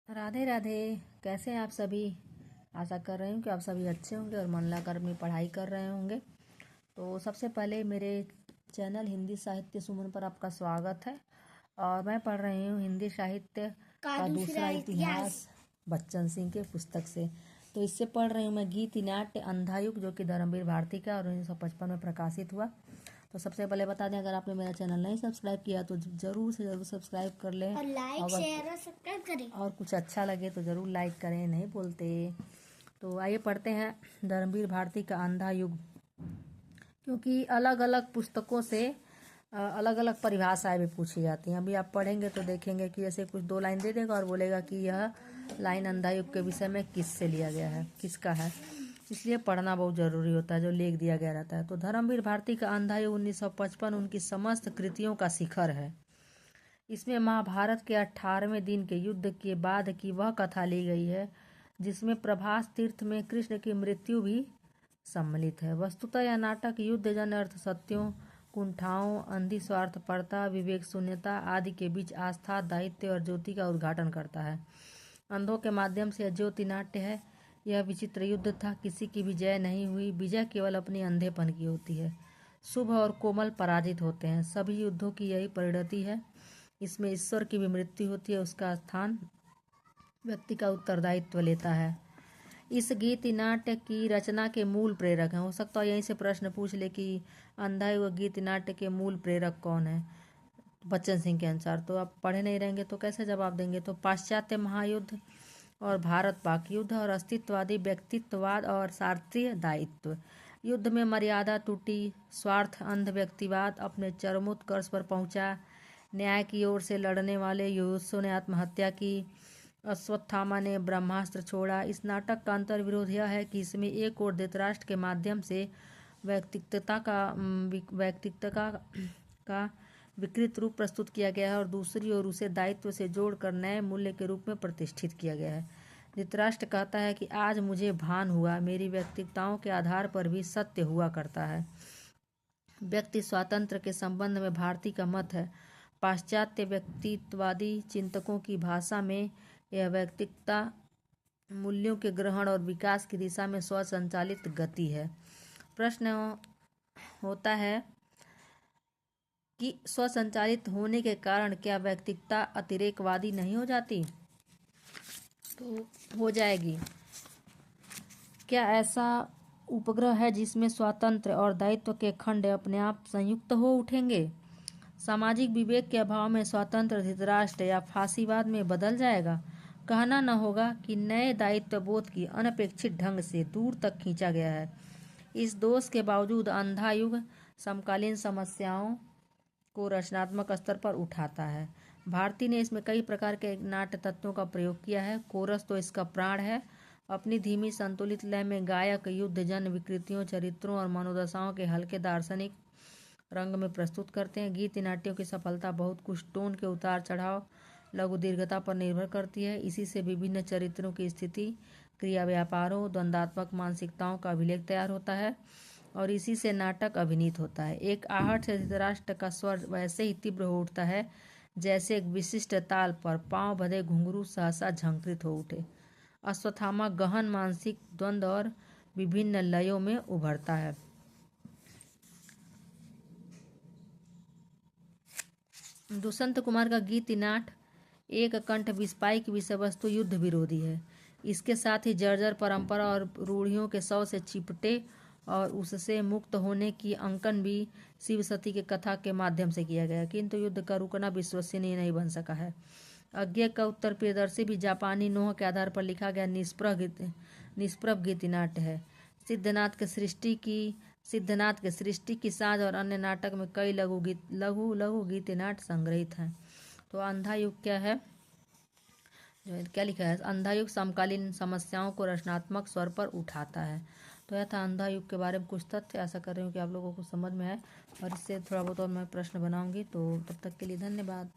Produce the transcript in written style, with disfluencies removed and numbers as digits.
राधे राधे। कैसे हैं आप सभी। आशा कर रही हूँ कि आप सभी अच्छे होंगे और मन लगाकर अपनी पढ़ाई कर रहे होंगे। तो सबसे पहले मेरे चैनल हिंदी साहित्य सुमन पर आपका स्वागत है। और मैं पढ़ रही हूँ हिंदी साहित्य का दूसरा इतिहास बच्चन सिंह के पुस्तक से। तो इससे पढ़ रही हूँ मैं गीत नाट्य अंधायुग, जो कि धर्मवीर भारती का और 1955 में प्रकाशित हुआ। तो सबसे पहले बता दें, अगर आपने मेरा चैनल नहीं सब्सक्राइब किया तो जरूर से जरूर सब्सक्राइब कर लें और लाइक शेयर और सब्सक्राइब करें। और कुछ अच्छा लगे तो ज़रूर लाइक करें, नहीं बोलते। तो आइए पढ़ते हैं धर्मवीर भारती का अंधा युग। क्योंकि अलग अलग पुस्तकों से अलग अलग परिभाषाएं भी पूछी जाती हैं। अभी आप पढ़ेंगे तो देखेंगे कि जैसे कुछ दो लाइन दे देगा और बोलेगा कि यह लाइन अंधा युग के विषय में किससे लिया गया है, किसका है। इसलिए पढ़ना बहुत ज़रूरी होता है, जो लेख दिया गया रहता है। तो धर्मवीर भारती का अंधा युग 1955 उनकी समस्त कृतियों का शिखर है। इसमें महाभारत के 18वें दिन के युद्ध के बाद की वह कथा ली गई है, जिसमें प्रभास तीर्थ में कृष्ण की मृत्यु भी सम्मिलित है। वस्तुतः यह नाटक युद्ध जन अर्थ सत्यों, कुंठाओं, अंधी स्वार्थपरता, विवेक शून्यता आदि के बीच आस्था, दायित्व और ज्योति का उद्घाटन करता है। अंधों के माध्यम से यह ज्योति नाट्य है। यह विचित्र युद्ध था, किसी की भी जय नहीं हुई। विजय केवल अपनी अंधेपन की होती है। शुभ और कोमल पराजित होते हैं। सभी युद्धों की यही परिणति है। इसमें ईश्वर की भी मृत्यु होती है, उसका स्थान व्यक्ति का उत्तरदायित्व लेता है। इस गीत नाट्य की रचना के मूल प्रेरक हैं। हो सकता है यहीं से प्रश्न पूछ ले कि अंधा युग गीत नाट्य के मूल प्रेरक कौन है बच्चन सिंह के अनुसार। तो आप पढ़े नहीं रहेंगे तो कैसे जवाब देंगे। तो पाश्चात्य महायुद्ध और भारत पाक युद्ध और अस्तित्ववादी व्यक्तित्ववाद और शास्त्रीय दायित्व। युद्ध में मर्यादा टूटी, स्वार्थ अंध व्यक्तिवाद अपने चरमोत्कर्ष पर पहुंचा, न्याय की ओर से लड़ने वाले युयुत्सु ने आत्महत्या की, अश्वत्थामा ने ब्रह्मास्त्र छोड़ा। इस नाटक का अंतर्विरोध यह है कि इसमें एक ओर धृतराष्ट्र के माध्यम से व्यक्तित्वता का विकृत रूप प्रस्तुत किया गया है और दूसरी ओर उसे दायित्व से जोड़कर नए मूल्य के रूप में प्रतिष्ठित किया गया है। धृतराष्ट्र कहता है कि आज मुझे भान हुआ, मेरी व्यक्तिताओं के आधार पर भी सत्य हुआ करता है। व्यक्ति स्वातंत्र्य के संबंध में भारती का मत है। पाश्चात्य व्यक्तित्ववादी चिंतकों की भाषा में यह व्यक्तिगता मूल्यों के ग्रहण और विकास की दिशा में स्वसंचालित गति है। प्रश्न होता है कि स्वसंचालित होने के कारण क्या व्यक्तिगता अतिरेकवादी नहीं हो जाती। तो हो जाएगी। क्या ऐसा उपग्रह है जिसमें स्वातंत्र्य और दायित्व के खंड अपने आप संयुक्त हो उठेंगे। सामाजिक विवेक के अभाव में स्वतंत्र धृतराष्ट्र या फांसीवाद में बदल जाएगा। कहना न होगा कि नए दायित्व बोध की अनपेक्षित ढंग से दूर तक खींचा गया है। इस दोष के बावजूद अंधा युग समकालीन समस्याओं को रचनात्मक स्तर पर उठाता है। भारती ने इसमें कई प्रकार के नाट्य तत्वों का प्रयोग किया है। कोरस तो इसका प्राण है। अपनी धीमी संतुलित लय में गायक युद्ध जन विकृतियों, चरित्रों और मनोदशाओं के हल्के दार्शनिक रंग में प्रस्तुत करते हैं। गीत नाट्यों की सफलता बहुत कुछ टोन के उतार चढ़ाव, लघु दीर्घता पर निर्भर करती है। इसी से विभिन्न चरित्रों की स्थिति, क्रिया व्यापारों, द्वंद्वात्मक मानसिकताओं का अभिलेख तैयार होता है और इसी से नाटक अभिनीत होता है। एक आहट से धृतराष्ट्र का स्वर वैसे ही तीव्र हो उठता है जैसे एक विशिष्ट ताल पर पांव बंधे घुंघरू सहसा झंकृत हो उठे। अश्वत्थामा गहन मानसिक द्वंद्व और विभिन्न लयों में उभरता है। दुष्यंत कुमार का गीत नाट एक कंठ विस्पाई की विषय वस्तु युद्ध विरोधी है। इसके साथ ही जर्जर परंपरा और रूढ़ियों के शव से चिपटे और उससे मुक्त होने की अंकन भी शिव सती के कथा के माध्यम से किया गया, किंतु युद्ध का रुकना विश्वसनीय नहीं बन सका है। अज्ञे का उत्तर प्रियदर्शी भी जापानी नोह के आधार पर लिखा गया निष्प्रभ गीत नाट्य है। सिद्धनाथ के सृष्टि की साँझ और अन्य नाटक में कई लघु गीत नाट्य संग्रहित हैं। तो अंधा युग क्या है, जो क्या लिखा है, अंधा युग समकालीन समस्याओं को रचनात्मक स्वर पर उठाता है। तो यह था अंधा युग के बारे में कुछ तथ्य। आशा कर रही हूँ कि आप लोगों को समझ में आए और इससे थोड़ा बहुत और मैं प्रश्न बनाऊंगी। तो तब तक के लिए धन्यवाद।